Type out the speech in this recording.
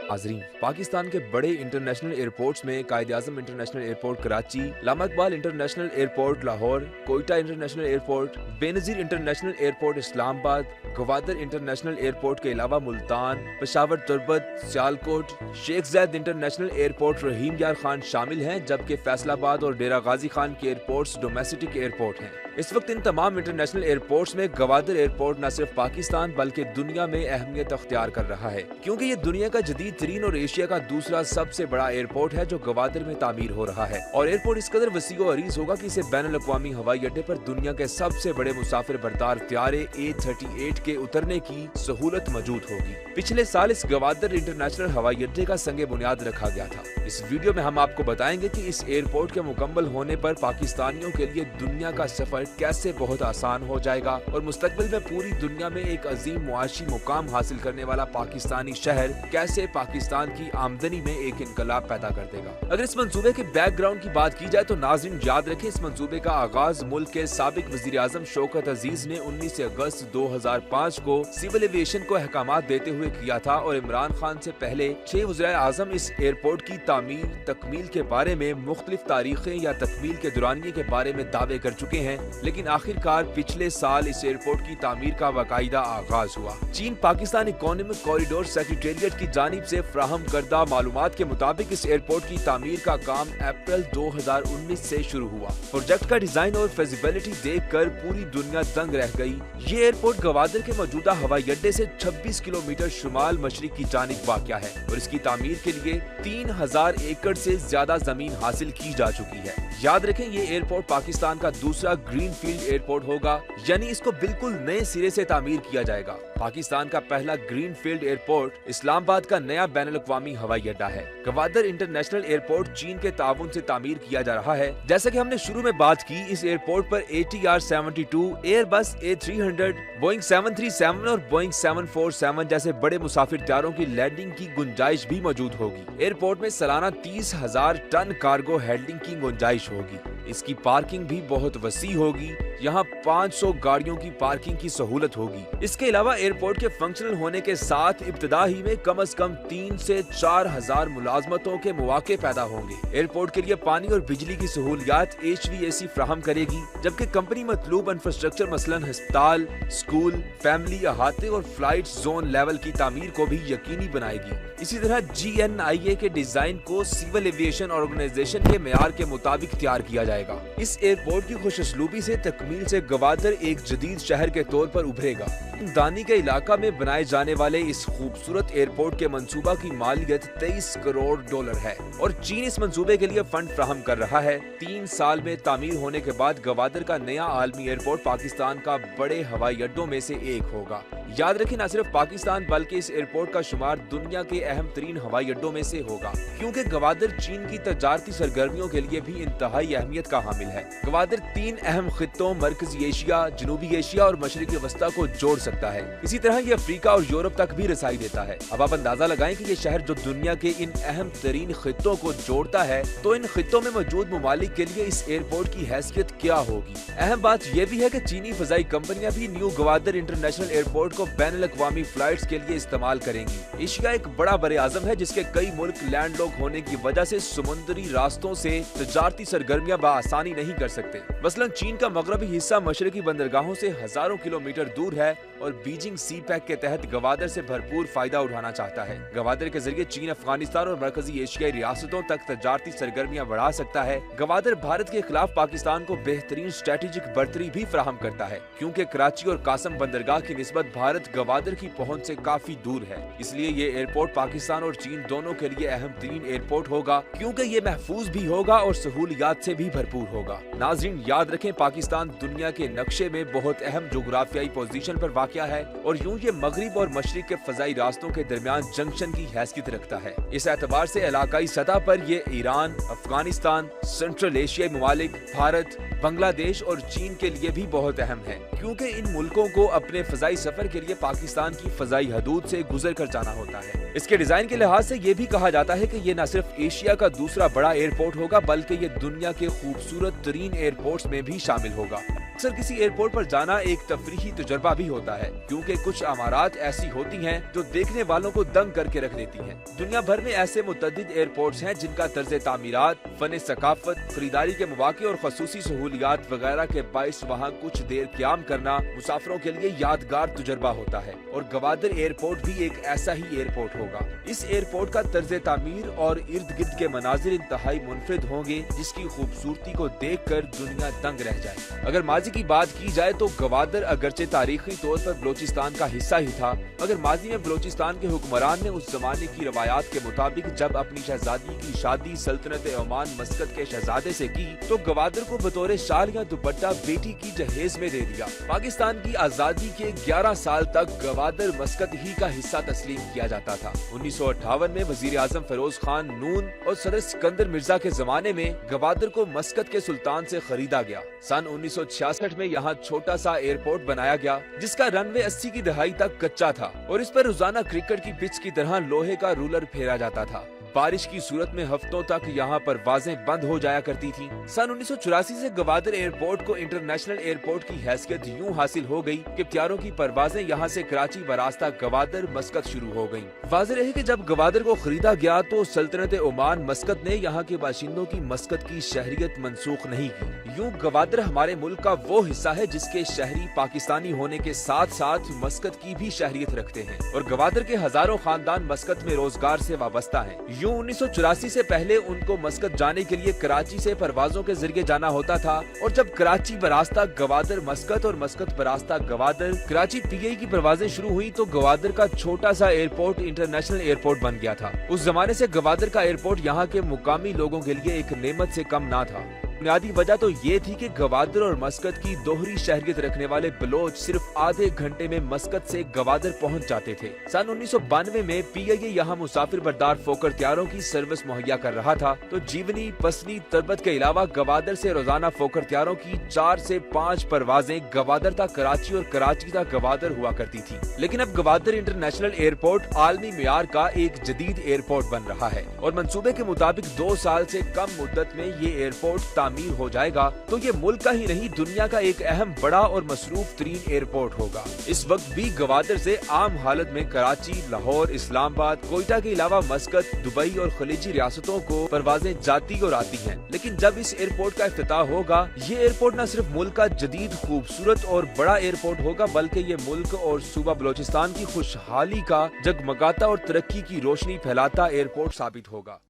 नाज़रीन, पाकिस्तान के बड़े इंटरनेशनल एयरपोर्ट्स में Quaid-e-Azam international airport Karachi, Allama Iqbal international airport Lahore, Quetta international airport, Benazir international airport Islamabad, Gwadar international airport के अलावा मुल्तान, पेशावर तुर्बत, सियालकोट, शेख ज़ायद इंटरनेशनल एयरपोर्ट रहीम यार खान शामिल हैं, जबकि फैसलाबाद और डेरा गाजी खान के एयरपोर्ट्स डोमेस्टिक एयरपोर्ट हैं। इस वक्त इन तमाम इंटरनेशनल एयरपोर्ट्स में गवादर एयरपोर्ट न सिर्फ पाकिस्तान बल्कि दुनिया में अहमियत अख्तियार कर रहा है, क्योंकि ये दुनिया का जदीद तरीन और एशिया का दूसरा सबसे बड़ा एयरपोर्ट है जो गवादर में तामीर हो रहा है। और एयरपोर्ट इस कदर वसी और अरीज होगा कि इसे बैनुल अक़वामी हवाई अड्डे पर दुनिया के सबसे बड़े मुसाफिर बरदार त्यारे A38 के उतरने की सहूलत मौजूद होगी। पिछले साल इस गवादर इंटरनेशनल हवाई अड्डे का संगे बुनियाद रखा गया था। इस वीडियो में हम आपको बताएंगे कि इस एयरपोर्ट के मुकम्मल होने पर पाकिस्तानियों के लिए दुनिया का सफर कैसे बहुत आसान हो जाएगा और मुस्तकबिल में पूरी दुनिया में एक अजीम मुआशी मुकाम हासिल करने वाला पाकिस्तानी शहर कैसे पाकिस्तान की आमदनी में एक इनकलाब पैदा कर देगा। अगर इस मंसूबे के बैकग्राउंड की बात की जाए तो नाज़रीन याद रखें, इस मंसूबे का आगाज मुल्क के साबिक वज़ीर आज़म शौकत अजीज ने 19 अगस्त 2005 को सिविल एविएशन को अहकामात देते हुए किया था और इमरान खान से पहले 6 वज़ीर आज़म इस एयरपोर्ट की तामीर तकमील के बारे में मुख्तलिफ तारीखें या तकमील के दुरानिये के बारे में दावे कर चुके हैं, लेकिन आखिरकार पिछले साल इस एयरपोर्ट की तामीर का बाकायदा आगाज हुआ। चीन पाकिस्तान इकोनॉमिक कॉरिडोर सेक्रेटेरिएट की जानिब से फ्राहम करदा मालूमात के मुताबिक इस एयरपोर्ट की तामीर का काम अप्रैल 2019 से शुरू हुआ। प्रोजेक्ट का डिजाइन और फिजिबिलिटी देखकर पूरी दुनिया दंग रह गई। ये एयरपोर्ट गवादर के मौजूदा हवाई अड्डे से 26 किलोमीटर शुमाल मशरिक की जानिब वाक़या है और इसकी तामीर के लिए 3000 एकड़ से ज्यादा जमीन हासिल की जा चुकी है। याद रखें, ये एयरपोर्ट पाकिस्तान का दूसरा ग्रीन फील्ड एयरपोर्ट होगा, यानी इसको बिल्कुल नए सिरे से तामीर किया जाएगा। पाकिस्तान का पहला ग्रीन फील्ड एयरपोर्ट इस्लामाबाद का नया बैनुल अक़वामी हवाई अड्डा है। गवादर इंटरनेशनल एयरपोर्ट चीन के ताउन से तामीर किया जा रहा है। जैसा कि हमने शुरू में बात की, इस एयरपोर्ट पर ATR-72, एयरबस A300, बोइंग 737 और बोइंग 747 जैसे बड़े मुसाफिर त्यारों की लैंडिंग की गुंजाइश भी मौजूद होगी। एयरपोर्ट में सालाना 30,000 टन कार्गो हैंडलिंग की गुंजाइश होगी। इसकी पार्किंग भी बहुत वसी होगी, यहाँ 500 गाड़ियों की पार्किंग की सहूलत होगी। इसके अलावा एयरपोर्ट के फंक्शनल होने के साथ इब्तिदा ही में कम से कम 3 से 4,000 मुलाजमतों के मौके पैदा होंगे। एयरपोर्ट के लिए पानी और बिजली की सहूलियात HVAC फ्राहम करेगी, जबकि कंपनी मतलूब इंफ्रास्ट्रक्चर मसलन अस्पताल, स्कूल, फैमिली अहाते और फ्लाइट जोन लेवल की तामीर को भी यकीनी बनाएगी। इसी तरह GNIA के डिजाइन को सिविल एविएशन ऑर्गेनाइजेशन के मेयार के मुताबिक तैयार किया जाएगा। इस एयरपोर्ट की खुशअस्लूबी से तकमील से गवादर एक जदीद शहर के तौर पर उभरेगा। दानी के इलाका में बनाए जाने वाले इस खूबसूरत एयरपोर्ट के मंसूबा की मालियत $23 करोड़ है और चीन इस मंसूबे के लिए फंड फ्राहम कर रहा है। 3 साल में तामीर होने के बाद गवादर का नया आलमी एयरपोर्ट पाकिस्तान का बड़े हवाई अड्डों में से एक होगा। याद रखें, न सिर्फ पाकिस्तान बल्कि इस एयरपोर्ट का शुमार दुनिया के अहम तरीन हवाई अड्डों में से होगा, क्योंकि गवादर चीन की तजारती सरगर्मियों के लिए भी इंतहाई अहमियत का हामिल है। गवादर 3 अहम खित्तों मरकजी एशिया, जनूबी एशिया और मशरिकी वस्ता को जोड़ सकता है। इसी तरह ये अफ्रीका और यूरोप तक भी रसाई देता है। अब आप अंदाजा लगाएं कि ये शहर जो दुनिया के इन अहम तरीन खित्तों को जोड़ता है, तो इन खित्तों में मौजूद ममालिक के लिए इस एयरपोर्ट की हैसियत क्या होगी। अहम बात यह भी है कि चीनी फजाई कंपनियां भी न्यू गवादर इंटरनेशनल एयरपोर्ट को बैनुल अक़वामी फ्लाइट्स के लिए इस्तेमाल करेंगी। एशिया एक बड़ा बर आज़म है जिसके कई मुल्क लैंडलॉक होने की वजह से समुद्री रास्तों से तजारती सरगर्मियां बआसानी नहीं कर सकते। मसलन चीन का मगरबी हिस्सा मशरकी बंदरगाहों से हजारों किलोमीटर दूर है और बीजिंग सी पैक के तहत गवादर से भरपूर फायदा उठाना चाहता है। गवादर के जरिए चीन अफगानिस्तान और मरकजी एशियाई रियासतों तक तजारती सरगर्मियां बढ़ा सकता है। गवादर भारत के खिलाफ पाकिस्तान को बेहतरीन स्ट्रेटेजिक बर्तरी भी फराहम करता है, क्योंकि कराची और कासम बंदरगाह की निस्बत भारत गवादर की पहुंच से काफी दूर है। इसलिए ये एयरपोर्ट पाकिस्तान और चीन दोनों के लिए अहम तरीन एयरपोर्ट होगा, क्योंकि ये महफूज भी होगा और सहूलियात से भी भरपूर होगा। नाज़रीन याद रखें, पाकिस्तान दुनिया के नक्शे में बहुत अहम जोग्राफियाई पोजीशन पर वाक़या है और यूं ये मगरिब और मशरिक के फजाई रास्तों के दरमियान जंक्शन की हैसियत रखता है। इस एतबार से इलाकाई सतह पर ये ईरान, अफगानिस्तान, सेंट्रल एशियाई ममालिक, भारत, बांग्लादेश और चीन के लिए भी बहुत अहम है, क्योंकि इन मुल्कों को अपने फजाई सफर के लिए पाकिस्तान की फजाई हदूद से गुजर कर जाना होता है। इसके डिजाइन के लिहाज से ये भी कहा जाता है कि ये न सिर्फ एशिया का दूसरा बड़ा एयरपोर्ट होगा, बल्कि ये दुनिया के खूबसूरत तरीन एयरपोर्ट्स में भी शामिल होगा। اکثر کسی ایئرپورٹ پر جانا ایک تفریحی تجربہ بھی ہوتا ہے، کیونکہ کچھ عمارات ایسی ہوتی ہیں جو دیکھنے والوں کو دنگ کر کے رکھ دیتی ہیں۔ دنیا بھر میں ایسے متعدد ایئرپورٹس ہیں جن کا طرز تعمیرات، فن ثقافت، خریداری کے مواقع اور خصوصی سہولیات وغیرہ کے باعث وہاں کچھ دیر قیام کرنا مسافروں کے لیے یادگار تجربہ ہوتا ہے، اور گوادر ایئرپورٹ بھی ایک ایسا ہی ایئرپورٹ ہوگا۔ اس ایئرپورٹ کا طرز تعمیر اور ارد گرد کے مناظر انتہائی منفرد ہوں گے، جس کی خوبصورتی کو دیکھ کر دنیا دنگ رہ جائے۔ اگر ماضی کی بات کی جائے تو گوادر اگرچہ تاریخی طور پر بلوچستان کا حصہ ہی تھا، مگر ماضی میں بلوچستان کے حکمران نے اس زمانے کی روایات کے مطابق جب اپنی شہزادی کی شادی سلطنت عمان مسقط کے شہزادے سے کی تو گوادر کو بطور شال یا دوپٹہ بیٹی کی جہیز میں دے دیا۔ پاکستان کی آزادی کے 11 سال تک گوادر مسقط ہی کا حصہ تسلیم کیا جاتا تھا۔ 1958 میں وزیر اعظم فیروز خان نون اور صدر سکندر مرزا کے زمانے میں گوادر کو مسقط کے سلطان سے خریدا گیا۔ سن 1966 میں یہاں چھوٹا سا ایئرپورٹ بنایا گیا جس کا رن وے 80 کی دہائی تک کچا تھا اور اس پر روزانہ کرکٹ کی پچ کی طرح لوہے کا رولر پھیرا جاتا تھا۔ بارش کی صورت میں ہفتوں تک یہاں پروازیں بند ہو جایا کرتی تھیں۔ سن 1984 سے گوادر ایئرپورٹ کو انٹرنیشنل ایئرپورٹ کی حیثیت یوں حاصل ہو گئی کہ طیاروں کی پروازیں یہاں سے کراچی براستہ گوادر مسقط شروع ہو گئیں۔ واضح ہے کہ جب گوادر کو خریدا گیا تو سلطنت عمان مسقط نے یہاں کے باشندوں کی مسقط کی شہریت منسوخ نہیں کی۔ یوں گوادر ہمارے ملک کا وہ حصہ ہے جس کے شہری پاکستانی ہونے کے ساتھ ساتھ مسقط کی بھی شہریت رکھتے ہیں، اور گوادر کے ہزاروں خاندان مسقط میں روزگار سے وابستہ ہیں۔ یوں 1984 سے پہلے ان کو مسقط جانے کے لیے کراچی سے پروازوں کے ذریعے جانا ہوتا تھا، اور جب کراچی براستہ گوادر مسقط اور مسقط براستہ گوادر کراچی پی آئی کی پروازیں شروع ہوئی تو گوادر کا چھوٹا سا ایئرپورٹ انٹرنیشنل ایئرپورٹ بن گیا تھا۔ اس زمانے سے گوادر کا ایئرپورٹ یہاں کے مقامی لوگوں کے لیے ایک نعمت سے کم نہ تھا۔ بنیادی وجہ تو یہ تھی کہ گوادر اور مسقط کی دوہری شہریت رکھنے والے بلوچ صرف آدھے گھنٹے میں مسقط سے گوادر پہنچ جاتے تھے۔ سن 1992 میں پی آئی اے یہاں مسافر بردار فوکر طیاروں کی سروس مہیا کر رہا تھا تو جیونی، پسنی، تربت کے علاوہ گوادر سے روزانہ فوکر طیاروں کی 4 سے 5 پروازیں گوادر تک کراچی اور کراچی تک گوادر ہوا کرتی تھی۔ لیکن اب گوادر انٹرنیشنل ایئرپورٹ عالمی معیار کا ایک جدید ایئرپورٹ بن رہا ہے، اور منصوبے کے مطابق 2 سال سے کم مدت میں یہ ایئرپورٹ تعمیر ہو جائے گا تو یہ ملک کا ہی نہیں دنیا کا ایک اہم، بڑا اور مصروف ترین ایئرپورٹ ہوگا۔ اس وقت بھی گوادر سے عام حالت میں کراچی، لاہور، اسلام آباد، کوئٹہ کے علاوہ مسقط، دبئی اور خلیجی ریاستوں کو پروازیں جاتی اور آتی ہیں، لیکن جب اس ایئرپورٹ کا افتتاح ہوگا یہ ایئرپورٹ نہ صرف ملک کا جدید، خوبصورت اور بڑا ایئرپورٹ ہوگا بلکہ یہ ملک اور صوبہ بلوچستان کی خوشحالی کا جگمگاتا اور ترقی کی روشنی پھیلاتا ایئرپورٹ ثابت ہوگا۔